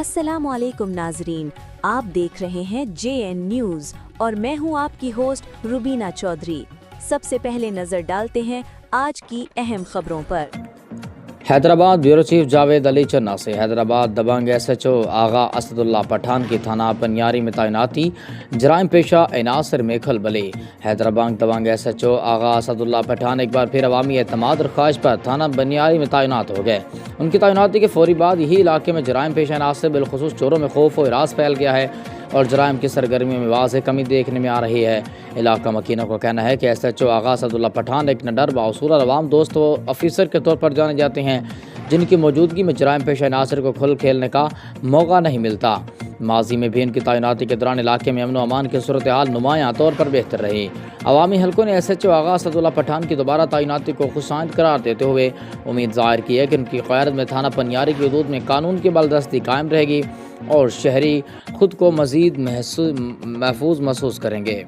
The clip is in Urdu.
السلام علیکم ناظرین، آپ دیکھ رہے ہیں JN نیوز اور میں ہوں آپ کی ہوسٹ روبینہ چودھری۔ سب سے پہلے نظر ڈالتے ہیں آج کی اہم خبروں پر۔ حیدرآباد بیورو چیف جاوید علی چنا سے حیدرآباد دبنگ SHO آغا اسد اللہ پٹھان کی تھانہ پنیاری میں تعیناتی، جرائم پیشہ عناصر میں کھلبلی۔ حیدرآباد دبنگ SHO آغا اسد اللہ پٹھان ایک بار پھر عوامی اعتماد اور خواہش پر تھانہ پنیاری میں تعینات ہو گئے۔ ان کی تعیناتی کے فوری بعد یہی علاقے میں جرائم پیشہ عناصر بالخصوص چوروں میں خوف و ہراس پھیل گیا ہے اور جرائم کی سرگرمیوں میں واضح کمی دیکھنے میں آ رہی ہے۔ علاقہ مکینوں کا کہنا ہے کہ SHO آغا اسد اللہ پٹھان ایک نڈر بااصول اور عوام دوست و افیسر کے طور پر جانے جاتے ہیں، جن کی موجودگی میں جرائم پیشہ عناصر کو کھل کھیلنے کا موقع نہیں ملتا۔ ماضی میں بھی ان کی تعیناتی کے دوران علاقے میں امن و امان کی صورتحال نمایاں طور پر بہتر رہی۔ عوامی حلقوں نے SHO آغا اسد اللہ پٹھان کی دوبارہ تعیناتی کو خوشائند قرار دیتے ہوئے امید ظاہر کی ہے کہ ان کی قیادت میں تھانہ پنیاری کی حدود میں قانون کی بالادستی قائم رہے گی اور شہری خود کو مزید محفوظ محسوس کریں گے۔